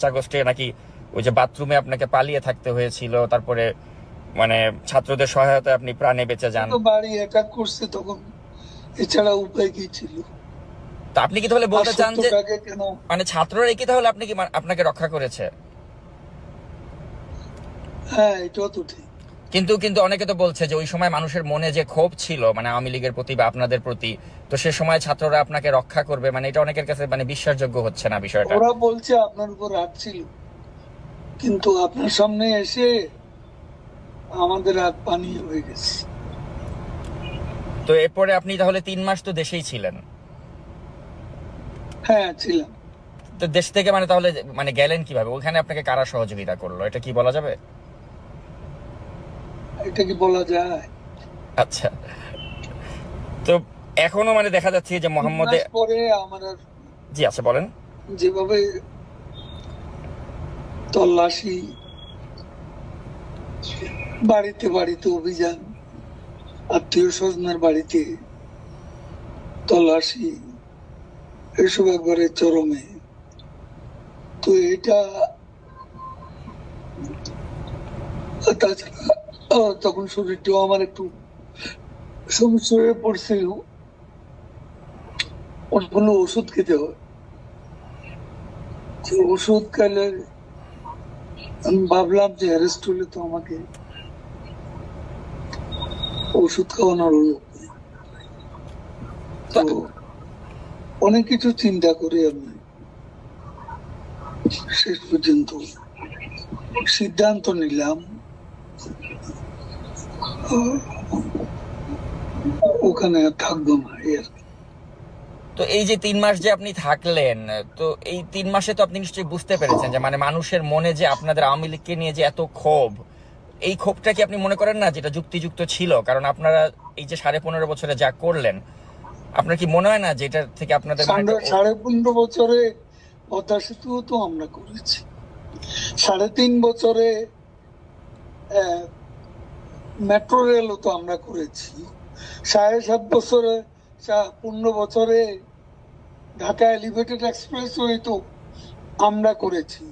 আগস্টে নাকি ওই যে বাথরুমে আপনাকে পালিয়ে থাকতে হয়েছিল, তারপরে মানে ছাত্রদের সহায়তায় আপনি প্রাণে বেঁচে যান। বাড়ি অ্যাটাক করছে তখন, এছাড়া উপায় কি ছিল? তো আপনি কি তাহলে বলতে চান যে কেন মানে ছাত্ররা কি তাহলে আপনাকে রক্ষা করেছে? হ্যাঁ, এটাও তো ঠিক। কিন্তু কিন্তু অনেকে তো বলছে যে ওই সময় মানুষের মনে যে ক্ষোভ ছিল মানে আওয়ামী লীগের প্রতি বা আপনাদের প্রতি, তো সে সময় ছাত্ররা আপনাকে রক্ষা করবে, মানে এটা অনেকের কাছে মানে বিশ্বাসযোগ্য হচ্ছে না বিষয়টা। ওরা বলছে আপনার উপর রাগ ছিল, কিন্তু আপনার সামনে এসে আমাদের রাগ পানি হয়ে গেছে। তো এরপরে আপনি তাহলে 3 মাস তো দেশেই ছিলেন। হ্যাঁ, ছিলাম। তো দেশ থেকে মানে তাহলে মানে গেলেন কিভাবে? ওখানে আপনাকে কারা সহযোগিতা করলো, এটা কি বলা যাবে? এটা কি বলা যায়? আচ্ছা, তো এখনো মানে দেখা যাচ্ছে যে মোহাম্মদে পরে আমার জি আচ্ছা বলেন। যেভাবে তল্লাশি, বাড়িতে বাড়িতে অভিযান, আত্মীয় স্বজনের বাড়িতে তল্লাশি, এসব একবারে চরমে। তো এটা তাছাড়া তখন শরীরটাও আমার একটু সমস্যা হয়ে পড়ছিল, অনেকগুলো ওষুধ খেতে হয়। ওষুধ খেলে আমি ভাবলাম যে অ্যারেস্ট হলে তো আমাকে ওষুধ খাওয়ানোর হলো। তো অনেক কিছু চিন্তা করে আমি শেষ পর্যন্ত সিদ্ধান্ত নিলাম ওখানে থাকবো না। তো এই যে 3 মাস যে আপনি থাকলেন, তো এই 3 মাসে তো আপনি নিশ্চয়ই বুঝতে পেরেছেন যে মানে মানুষের মনে যে আপনাদের আওয়ামী লীগকে নিয়ে যে এত ক্ষোভ, এই ক্ষোভটা কি আপনি মনে করেন না যেটা যুক্তিযুক্ত ছিল? কারণ আপনারা এই যে 15.5 বছরে যা করলেন, আপনার কি মনে হয় না যে এটা থেকে আপনাদের 15.5 বছরে পদ্মা সেতু তো আমরা করেছি, 3.5 বছরে মেট্রো রেলও তো আমরা করেছি, 7.5 বছরে 15 বছরে ঢাকা এলিভেটেড এক্সপ্রেসওয়ে তো আমরা করেছি।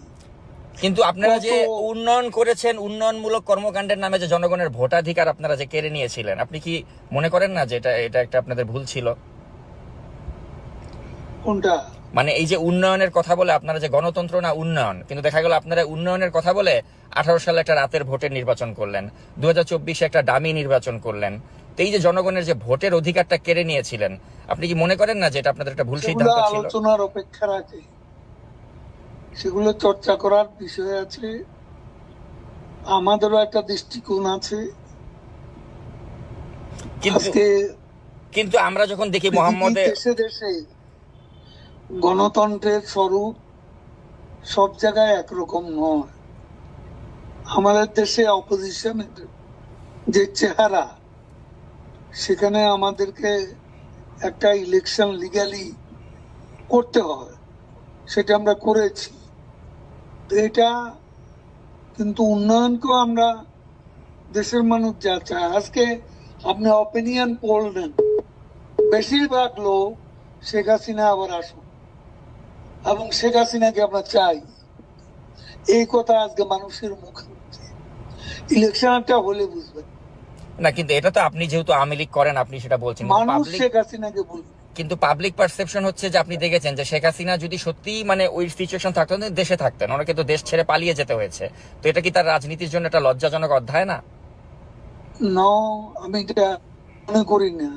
কিন্তু আপনারা যে উন্নয়ন করেছেন, উন্নয়নমূলক কর্মকাণ্ডের নামে যে জনগণের ভোটাধিকার আপনারা যে কেড়ে নিয়েছিলেন, আপনি কি মনে করেন না যে এটা একটা আপনাদের ভুল ছিল? কোনটা? মানে এই যে উন্নয়নের কথা বলে আপনারা যে গণতন্ত্র না উন্নয়ন, কিন্তু দেখা গেল আপনারা উন্নয়নের কথা বলে 18 সালে একটা রাতের ভোটের নির্বাচন করলেন, 2024 একটা ডামি নির্বাচন করলেন। তো এই যে জনগণের যে ভোটের অধিকারটা কেড়ে নিয়েছিলেন, আপনি কি মনে করেন না যে এটা আপনাদের একটা ভুল সিদ্ধান্ত ছিল? আলোচনার অপেক্ষা রাখে, সেগুলো চর্চা করার বিষয় আছে, আমাদেরও একটা দৃষ্টিকোণ আছে। কিন্তু আমরা যখন দেখি মোহাম্মদে দেশে দেশে গণতন্ত্রের স্বরূপ সব জায়গায় একরকম নয়। আমাদের দেশে অপোজিশনের যে চেহারা, সেখানে আমাদেরকে একটা ইলেকশন লিগ্যালি করতে হয়, সেটা আমরা করেছি। এটা কিন্তু উন্নয়নকেও আমরা, দেশের মানুষ যা চায়, আজকে আপনি অপিনিয়ন পোল নেন, বেশিরভাগ লোক শেখ হাসিনা আবার আসুন, এবং শেখ হাসিনাকে আমরা চাই, এই কথা আজকে মানুষের মুখে। ইলেকশনটা হলে বুঝবেন না, কিন্তু এটা তো আপনি যেহেতু আওয়ামী লীগ করেন আপনি সেটা বলছেন, মানুষ শেখ হাসিনাকে বলবে। কিন্তু পাবলিক পারসেপশন হচ্ছে যে আপনি দেখেছেন যে শেখ হাসিনা যদি সত্যি মানে ওই সিচুয়েশন থাকতো দেশে থাকতেন, অনেকে তো দেশ ছেড়ে পালিয়ে যেতে হয়েছে। তো এটা কি তার রাজনীতির জন্য একটা লজ্জাজনক অধ্যায় না? আমি এটা মনে করি না।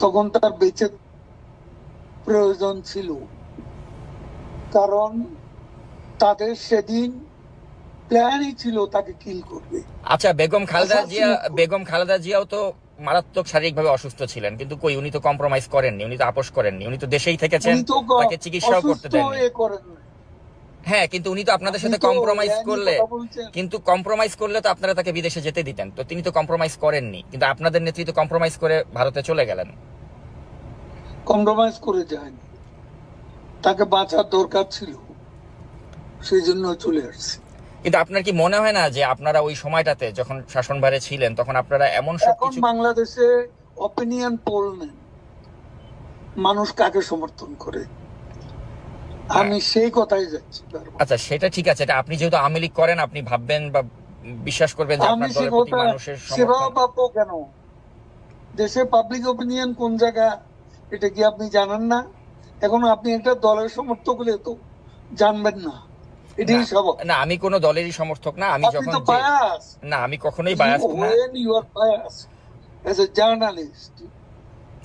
তখন তার বেঁচে প্রয়োজন ছিল, কারণ তাদের সেদিন প্ল্যানই ছিল তাকে কিল করবে। আচ্ছা, বেগম খালেদা জিয়াও তো মারাত্মক শারীরিকভাবে অসুস্থ ছিলেন, কিন্তু কই উনি তো কম্প্রোমাইজ করেননি, উনি তো আপোষ করেননি, উনি তো দেশেই থেকেছেন, তাকে চিকিৎসাও করতে দেননি। হ্যাঁ, কিন্তু উনি তো আপনাদের সাথে কম্প্রোমাইজ করলে তো আপনারা তাকে বিদেশে যেতে দিতেন, তো তিনি তো কম্প্রোমাইজ করেননি, কিন্তু আপনাদের নেতৃত্ব কম্প্রোমাইজ করে ভারতে চলে গেলেন। কম্প্রোমাইজ করে যায়নি, তাকে বাঁচার দরকার ছিল, সেই জন্য চলে আসছে। কিন্তু আপনার কি মনে হয় না যে আপনারা ওই সময়টাতে যখন শাসনভারে ছিলেন তখন আপনারা এমন সবকিছু, বাংলাদেশে অপিনিয়ন পোল নেন, মানুষ কাকে সমর্থন করে, আমি সেই কথাই যাচ্ছি বারবার। আচ্ছা সেটা ঠিক আছে, এটা আপনি যেহেতু আওয়ামী লীগ করেন আপনি ভাববেন বা বিশ্বাস করবেন যে আমি আপনার সে দলের প্রতি কথা মানুষের সেভাবে সমর্থন। পাবো কেন? দেশে পাবলিক ওপিনিয়ন কোন জায়গা এটা কি আপনি জানেন না? এখন আপনি একটা দলের সমর্থক হলে তো জানবেন না, না এটাই স্বাভাবিক। না, আমি কোনো দলেরই সমর্থক না, আমি আপনি যখন তো যে বায়াস। না আমি কখনোই You, বায়াসড না। when you are biased as a journalist,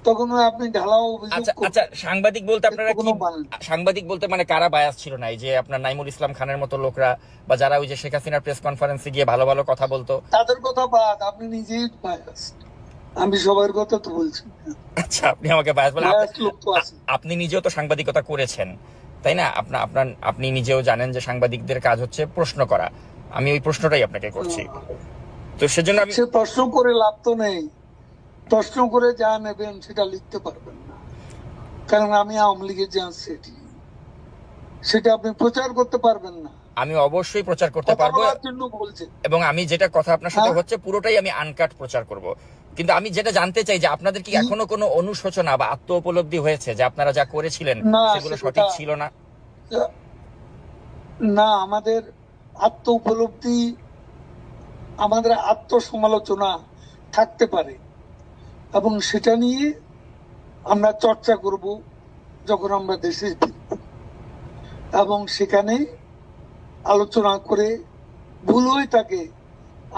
তখন আপনি ঢালাও অভিযোগ আচ্ছা আচ্ছা, করবেন, সাংবাদিক বলতে এর আপনারা তো কি, কোনো মানে নেই। সাংবাদিক বলতে মানে কারা বায়াস ছিল না? এই যে আপনার নাইমুল ইসলাম খানের মতো লোকরা, বা যারা ওই যে শেখ হাসিনার প্রেস কনফারেন্সে গিয়ে ভালো ভালো কথা বলতো? তাদের কথা বাদ, আপনি নিজেই বায়াস। আমি সবার কথা তো বলছি না। আচ্ছা আপনি আমাকে বায়াস বলেন? বায়াস লোক তো আছে। আপনি নিজেও তো সাংবাদিকতা করেছেন তাই না? আপনার আপনার আপনি নিজেও জানেন যে সাংবাদিকদের কাজ হচ্ছে প্রশ্ন করা। আমি ওই প্রশ্নটাই আপনাকে করছি, তো সেজন্য আমি সে প্রশ্ন করে লাভ তো নেই। প্রশ্ন করে যা নেবেন সেটা লিখতে পারবেন না, কারণ আমি আওয়ামী লীগের যে সেটি সেটা আপনি প্রচার করতে পারবেন না। আমি অবশ্যই প্রচার করতে কথা পারবো, বলার জন্য বলছেন। এবং আমি যেটা কথা আপনার সাথে হ্যাঁ? হচ্ছে পুরোটাই আমি আনকাট প্রচার করব। কিন্তু আমি যেটা জানতে চাই যে আপনাদের কি এখনো কোনো অনুশোচনা বা আত্ম উপলব্ধি হয়েছে যে আপনারা যা করেছিলেন না, সেগুলো সেটা সঠিক ছিল না? না, আমাদের আত্ম উপলব্ধি, আমাদের আত্মসমালোচনা থাকতে পারে, এবং সেটা নিয়ে আমরা চর্চা করব যখন আমরা দেশে ফিরব, এবং সেখানে আলোচনা করে ভুল হয়ে থাকে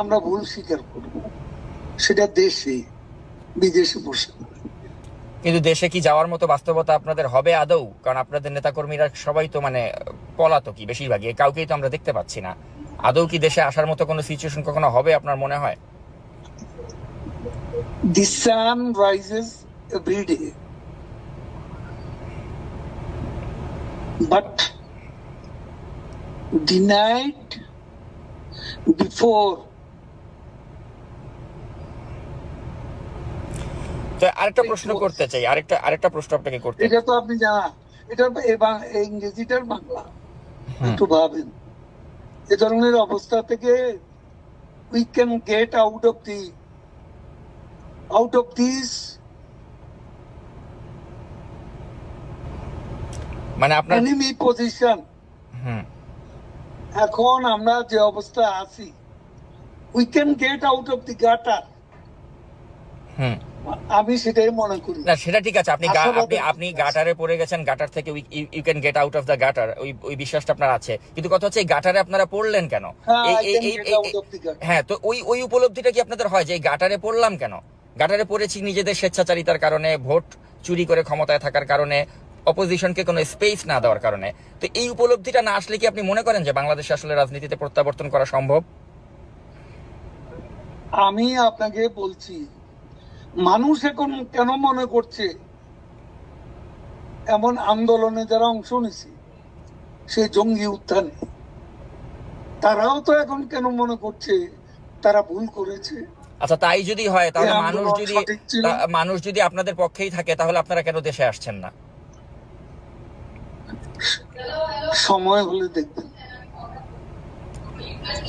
আমরা ভুল স্বীকার করব, সেটা দেশে বিদেশে বসে। কিন্তু দেশে কি যাওয়ার মতো বাস্তবতা আপনাদের হবে আদৌ? কারণ আপনাদের নেতাকর্মীরা সবাই তো মানে পলাতকই বেশিরভাগই, কাউকেই তো আমরা দেখতে পাচ্ছি না। আদৌ কি দেশে আসার মতো কোনো সিচুয়েশন কখনো হবে আপনার মনে হয়? The sun rises every day, but the night before. তো আরেকটা প্রশ্ন করতে চাই, আরেকটা প্রশ্ন আপনাকে করতে। এটা তো আপনি জানা, এটা ইংরেজিটার বাংলা। একটু ভাবেন, এ ধরনের অবস্থা থেকে we can get out of this. মানে আপনার enemy position. হুম এখন আমরা যে অবস্থা আছি, we can get out of the gutter. হুম আমি সেটাই মনে করি। না সেটা ঠিক আছে, আপনি আশাবাদের আপনি দিকে আছে। গাটারে পড়ে গেছেন, গাটার থেকে you can get out of the gutter, ওই বিশ্বাসটা আপনার আছে। কিন্তু কথা হচ্ছে এই গাটারে আপনারা পড়লেন কেন? হ্যাঁ, এই I এই can এই- get এই- out of the gutter. হ্যাঁ, তো ওই উপলব্ধিটা কি আপনাদের হয় যে এই গাটারে পড়লাম কেন? গাটারে পড়েছি নিজেদের স্বেচ্ছাচারিতার কারণে, ভোট চুরি করে ক্ষমতায় থাকার কারণে, অপোজিশনকে কোনো স্পেস না দেওয়ার কারণে। তো এই উপলব্ধিটা না আসলে কি আপনি মনে করেন যে বাংলাদেশে আসলে রাজনীতিতে প্রত্যাবর্তন করা সম্ভব? আমি আপনাকে বলছি, মানুষ এখন কেন মনে করছে, এমন আন্দোলনে যারা অংশ নিছে, সে জঙ্গি উত্থানে, তারাও তো এখন কেন মনে করছে তারা ভুল করেছে? আচ্ছা তাই যদি হয় তাহলে এই আন্দোলন সঠিক ছিল। মানুষ যদি আপনাদের পক্ষেই থাকে তাহলে আপনারা কেন দেশে আসছেন না? সময় হলে দেখবেন।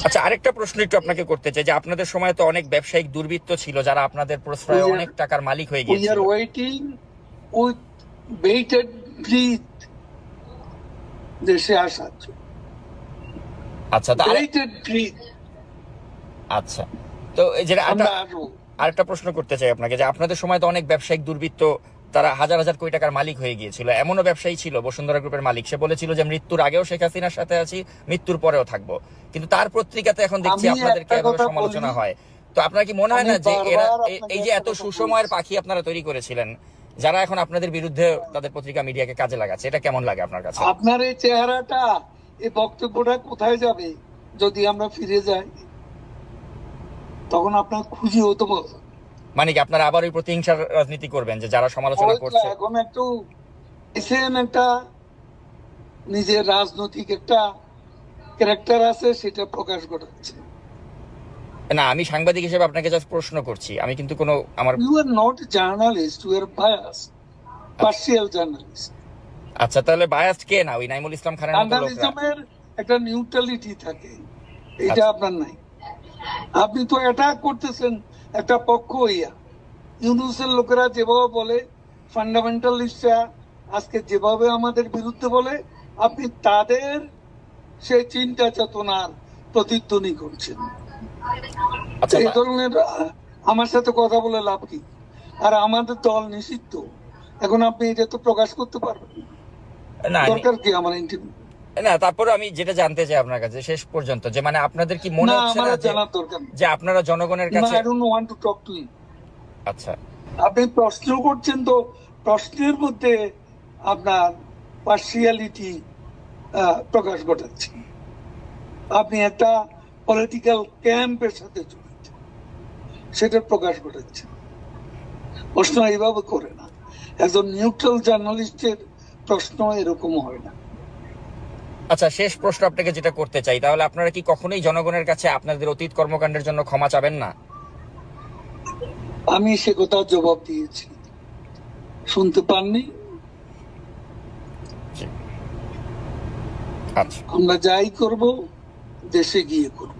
আচ্ছা আরেকটা প্রশ্ন একটু আপনাকে করতে চাই যে আপনাদের সময় তো অনেক ব্যবসায়িক দুর্বৃত্ত ছিল যারা আপনাদের প্রশ্রয়ে We are- অনেক টাকার মালিক হয়ে We গিয়েছিল। are waiting with bated breath দেশে আসার জন্য। আচ্ছা তো Bated breath আচ্ছা, তো এই যেটা আমরা আসবো। আরেকটা প্রশ্ন করতে চাই আপনাকে যে আপনাদের সময় তো অনেক ব্যবসায়িক দুর্বৃত্ত, তারা হাজার হাজার কোটি টাকার মালিক হয়ে গিয়েছিল। এমনও ব্যবসায়ী ছিল বসুন্ধরা গ্রুপের মালিক, সে বলেছিল যে মৃত্যুর আগেও শেখ হাসিনার সাথে আছি, মৃত্যুর পরেও থাকবো। কিন্তু তার পত্রিকাতে এখন দেখছি আমি আপনাদেরকে একটা এভাবে কথা সমালোচনা বলি, হয়। তো আপনার কি মনে হয় না আমি যে এরা বারবার আপনাকে এই যে এত একটা কথা সুসময়ের বলছি। পাখি আপনারা তৈরি করেছিলেন, যারা এখন আপনাদের বিরুদ্ধে তাদের পত্রিকা মিডিয়াকে কাজে লাগাচ্ছে, এটা কেমন লাগে আপনার কাছে? আপনার এই চেহারাটা, এই বক্তব্যটা কোথায় যাবে যদি আমরা ফিরে যাই? তখন আপনার খুশি হতে বলবো। মানে কি আপনারা আবার ওই প্রতিহিংসার রাজনীতি করবেন যে যারা সমালোচনা করছে? এখন একটু একটা নিজের রাজনৈতিক একটা ক্যারেক্টার আছে, সেটা প্রকাশ ঘটাচ্ছে। না আমি সাংবাদিক হিসেবে আপনাকে জাস্ট প্রশ্ন করছি, আমি কিন্তু কোনো আমার you are not journalist, you are bias, partial journalist. আচ্ছা তাহলে বায়াসড কে না ওই নাইমুল ইসলাম খানের মতো লোকরা? জার্নালিজমের একটা নিউট্রালিটি থাকে, এটা আচ্ছা। আপনার নাই। আপনি তো অ্যাটাক করতেছেন একটা পক্ষ হইয়া। ইউনুসের লোকেরা যেভাবে বলে, ফান্ডামেন্টালিস্টরা আজকে যেভাবে আমাদের বিরুদ্ধে বলে, আপনি তাদের সেই চিন্তা চেতনার প্রতিধ্বনি করছেন। আচ্ছা এই ধরনের আমার সাথে কথা বলে লাভ কি? আর আমাদের দল নিষিদ্ধ, এখন আপনি এটা তো প্রকাশ করতে পারবেন না। না দরকার কি আমার ইন্টারভিউ? না, তারপরে আমি যেটা জানতে চাই আপনার কাছে শেষ পর্যন্ত, যে মানে আপনাদের কি মনে না, হচ্ছে আমার না যে জানার দরকার নেই। যে আপনারা জনগণের না, কাছে I don't want to talk to you. আচ্ছা আপনি প্রশ্ন করছেন, তো প্রশ্নের মধ্যে আপনার পার্সিয়ালিটি প্রকাশ ঘটাচ্ছেন। আপনি একটা পলিটিক্যাল ক্যাম্পের সাথে জড়িত, সেটার প্রকাশ ঘটাচ্ছেন। প্রশ্ন এইভাবে করে না, একজন নিউট্রাল জার্নালিস্টের প্রশ্ন এরকম হয় না। আচ্ছা, শেষ প্রশ্ন আপনাকে যেটা করতে চাই, তাহলে আপনারা কি কখনোই জনগণের কাছে আপনাদের অতীত কর্মকাণ্ডের জন্য ক্ষমা চাবেন না? আমি সে কথা জবাব দিয়েছি, শুনতে পাননি? আচ্ছা আমরা যাই করব দেশে গিয়ে করব।